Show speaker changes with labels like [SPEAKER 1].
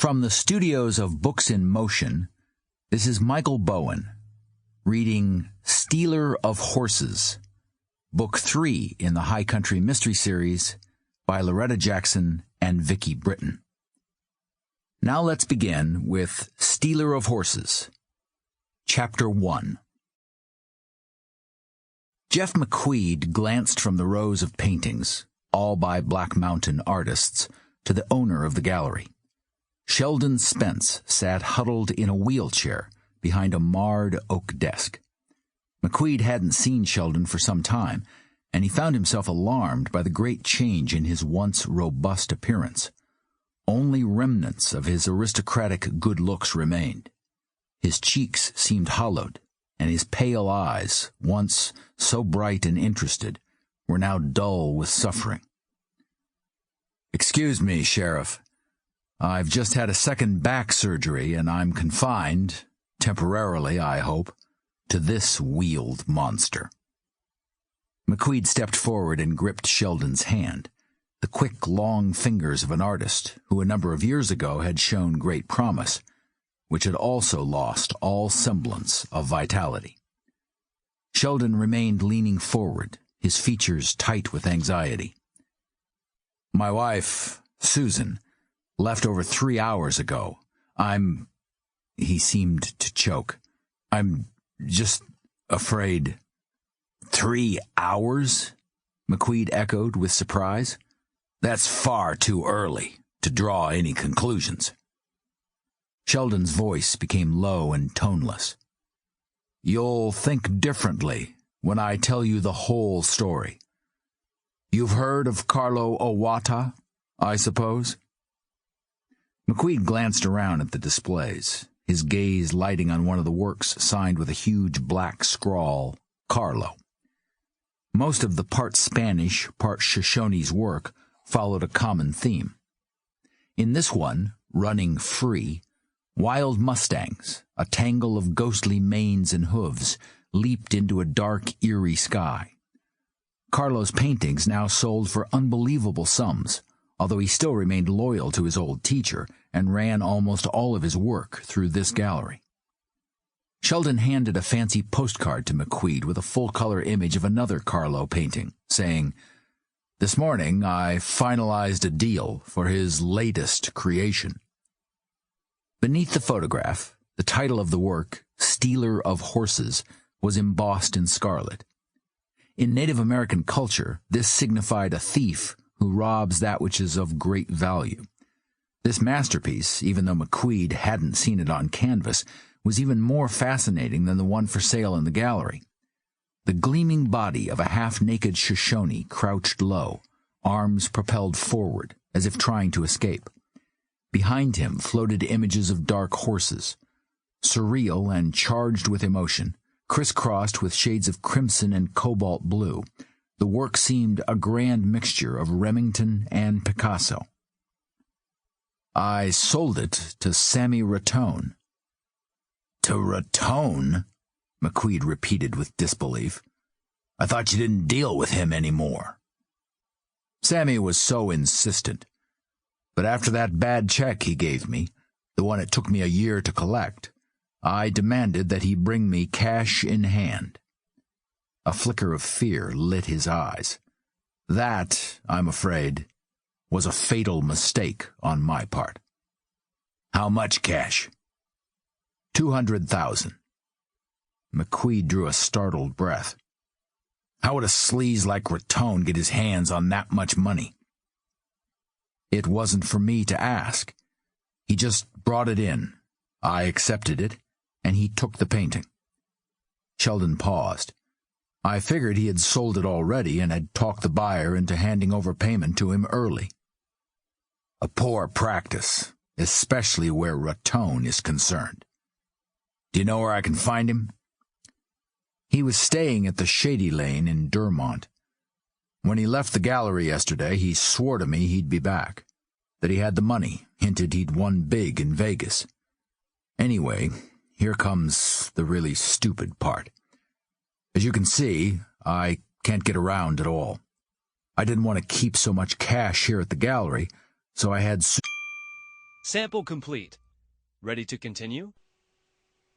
[SPEAKER 1] From the studios of Books in Motion, this is Michael Bowen, reading Stealer of Horses, Book 3 in the High Country Mystery Series by Loretta Jackson and Vicki Britton. Now let's begin with Stealer of Horses, Chapter 1. Jeff McQuede glanced from the rows of paintings, all by Black Mountain artists, to the owner of the gallery. Sheldon Spence sat huddled in a wheelchair behind a marred oak desk. McQuede hadn't seen Sheldon for some time, and he found himself alarmed by the great change in his once robust appearance. Only remnants of his aristocratic good looks remained. His cheeks seemed hollowed, and his pale eyes, once so bright and interested, were now dull with suffering. "Excuse me, Sheriff. I've just had a second back surgery, and I'm confined, temporarily, I hope, to this wheeled monster." McQuede stepped forward and gripped Sheldon's hand, the quick, long fingers of an artist who a number of years ago had shown great promise, which had also lost all semblance of vitality. Sheldon remained leaning forward, his features tight with anxiety. "My wife, Susan, left over 3 hours ago. He seemed to choke. "I'm just afraid." 3 hours? McQuede echoed with surprise. "That's far too early to draw any conclusions." Sheldon's voice became low and toneless. "You'll think differently when I tell you the whole story. You've heard of Carlo Owata, I suppose?" McQuede glanced around at the displays, his gaze lighting on one of the works signed with a huge black scrawl, Carlo. Most of the part Spanish, part Shoshone's work followed a common theme. In this one, Running Free, wild mustangs, a tangle of ghostly manes and hooves, leaped into a dark, eerie sky. Carlo's paintings now sold for unbelievable sums, although he still remained loyal to his old teacher and ran almost all of his work through this gallery. Sheldon handed a fancy postcard to McQuede with a full-color image of another Carlo painting, saying, "This morning I finalized a deal for his latest creation." Beneath the photograph, the title of the work, Stealer of Horses, was embossed in scarlet. In Native American culture, this signified a thief who robs that which is of great value. This masterpiece, even though McQuede hadn't seen it on canvas, was even more fascinating than the one for sale in the gallery. The gleaming body of a half-naked Shoshone crouched low, arms propelled forward, as if trying to escape. Behind him floated images of dark horses, surreal and charged with emotion, crisscrossed with shades of crimson and cobalt blue. The work seemed a grand mixture of Remington and Picasso. "I sold it to Sammy Rattone." "To Rattone?" McQuede repeated with disbelief. "I thought you didn't deal with him anymore." "Sammy was so insistent. But after that bad check he gave me, the one it took me a year to collect, I demanded that he bring me cash in hand." A flicker of fear lit his eyes. "That, I'm afraid, was a fatal mistake on my part." "How much cash?" $200,000. McQuede drew a startled breath. How would a sleaze like Rattone get his hands on that much money? "It wasn't for me to ask. He just brought it in. I accepted it, and he took the painting." Sheldon paused. "I figured he had sold it already and had talked the buyer into handing over payment to him early." "A poor practice, especially where Rattone is concerned. Do you know where I can find him?" "He was staying at the Shady Lane in Dermont. When he left the gallery yesterday, he swore to me he'd be back, that he had the money, hinted he'd won big in Vegas. Anyway, here comes the really stupid part. As you can see, I can't get around at all. I didn't want to keep so much cash here at the gallery, so I had
[SPEAKER 2] Sample complete. Ready to continue?